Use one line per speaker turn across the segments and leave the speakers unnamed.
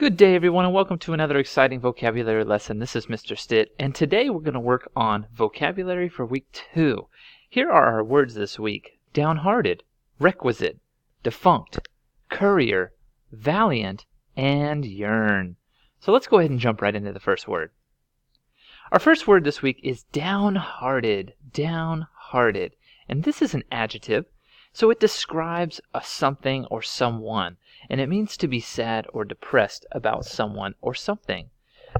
Good day everyone and welcome to another exciting vocabulary lesson. This is Mr. Stitt and today we're going to work on vocabulary for week 2. Here are our words this week: downhearted, requisite, defunct, courier, valiant, and yearn. So let's go ahead and jump right into the first word. Our first word this week is downhearted, downhearted. And this is an adjective, so it describes a something or someone. And it means to be sad or depressed about someone or something.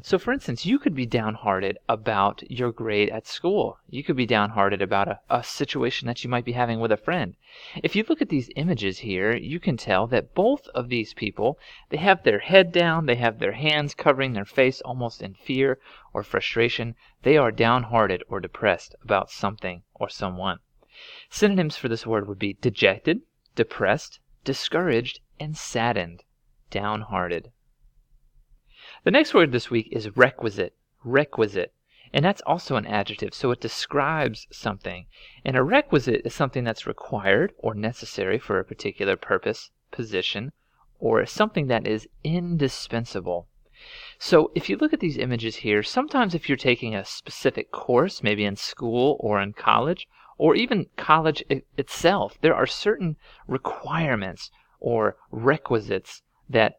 So for instance, you could be downhearted about your grade at school. You could be downhearted about a situation that you might be having with a friend. If you look at these images here, you can tell that both of these people, they have their head down, they have their hands covering their face almost in fear or frustration. They are downhearted or depressed about something or someone. Synonyms for this word would be dejected, depressed, discouraged, and saddened, downhearted. The next word this week is requisite, requisite, and that's also an adjective, so it describes something. And a requisite is something that's required or necessary for a particular purpose, position, or something that is indispensable. So if you look at these images here, sometimes if you're taking a specific course, maybe in school or in college, or even college itself, there are certain requirements or requisites that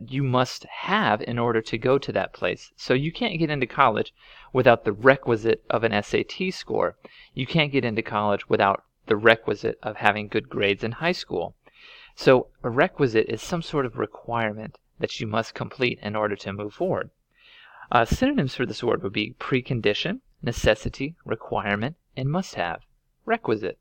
you must have in order to go to that place. So you can't get into college without the requisite of an SAT score. You can't get into college without the requisite of having good grades in high school. So a requisite is some sort of requirement that you must complete in order to move forward. Synonyms for this word would be precondition, necessity, requirement, and must have, requisite.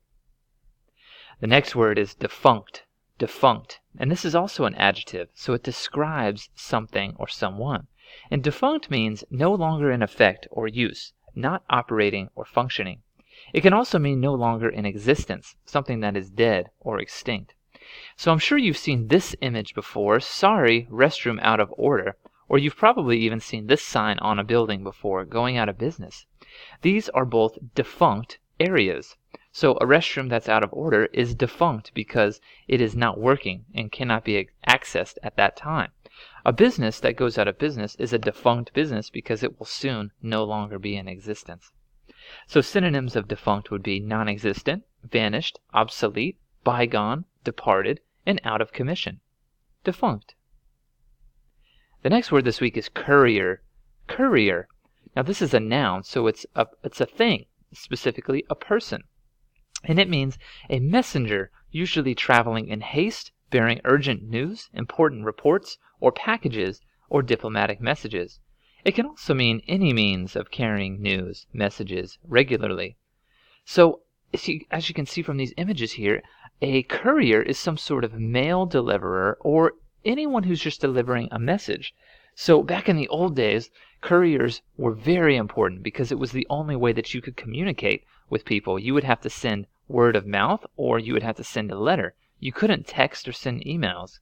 The next word is defunct, defunct, and this is also an adjective, so it describes something or someone. And defunct means no longer in effect or use, not operating or functioning. It can also mean no longer in existence, something that is dead or extinct. So I'm sure you've seen this image before: sorry, restroom out of order. Or you've probably even seen this sign on a building before: going out of business. These are both defunct areas. So a restroom that's out of order is defunct because it is not working and cannot be accessed at that time. A business that goes out of business is a defunct business because it will soon no longer be in existence. So synonyms of defunct would be non-existent, vanished, obsolete, bygone, departed, and out of commission. Defunct. The next word this week is courier, courier. Now this is a noun, so it's a thing, specifically a person. And it means a messenger, usually traveling in haste, bearing urgent news, important reports, or packages, or diplomatic messages. It can also mean any means of carrying news, messages, regularly. So, as you can see from these images here, a courier is some sort of mail deliverer or anyone who's just delivering a message. So back in the old days, couriers were very important because it was the only way that you could communicate with people. You would have to send word of mouth or you would have to send a letter. You couldn't text or send emails.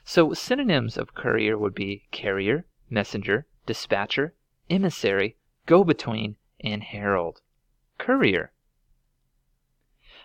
So synonyms of courier would be carrier, messenger, dispatcher, emissary, go-between, and herald. Courier.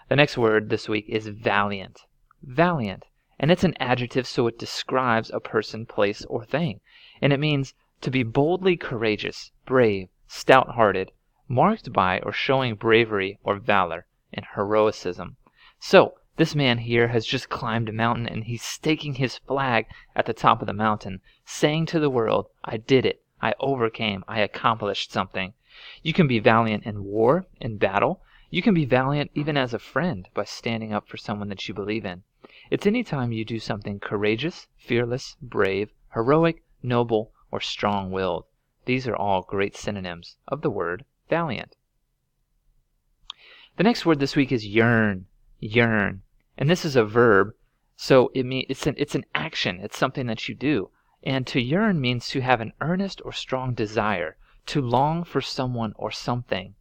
The next word this week is valiant, valiant. And it's an adjective, so it describes a person, place, or thing. And it means to be boldly courageous, brave, stout-hearted, marked by or showing bravery or valor and heroicism. So, this man here has just climbed a mountain and he's staking his flag at the top of the mountain, saying to the world, I did it, I overcame, I accomplished something. You can be valiant in war, in battle. You can be valiant even as a friend by standing up for someone that you believe in. It's any time you do something courageous, fearless, brave, heroic, noble, or strong-willed. These are all great synonyms of the word valiant. The next word this week is yearn, yearn. And this is a verb, so it's an action. It's something that you do. And to yearn means to have an earnest or strong desire, to long for someone or something.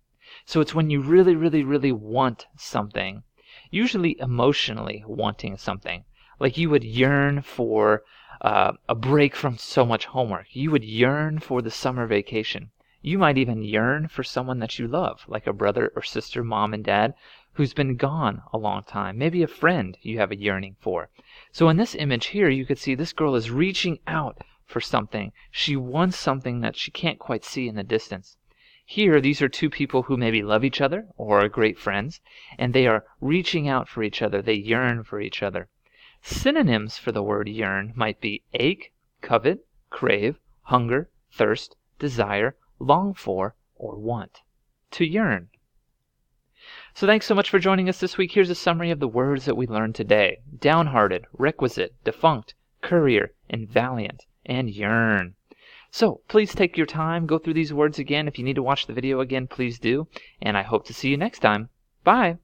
So it's when you really, really, really want something. Usually emotionally wanting something. Like you would yearn for a break from so much homework. You would yearn for the summer vacation. You might even yearn for someone that you love, like a brother or sister, mom and dad, who's been gone a long time. Maybe a friend you have a yearning for. So in this image here, you could see this girl is reaching out for something. She wants something that she can't quite see in the distance. Here, these are two people who maybe love each other or are great friends, and they are reaching out for each other. They yearn for each other. Synonyms for the word yearn might be ache, covet, crave, hunger, thirst, desire, long for, or want. To yearn. So thanks so much for joining us this week. Here's a summary of the words that we learned today. Downhearted, Requisite, Defunct, Courier, and Valiant, and Yearn. So please take your time, go through these words again. If you need to watch the video again, please do. And I hope to see you next time. Bye!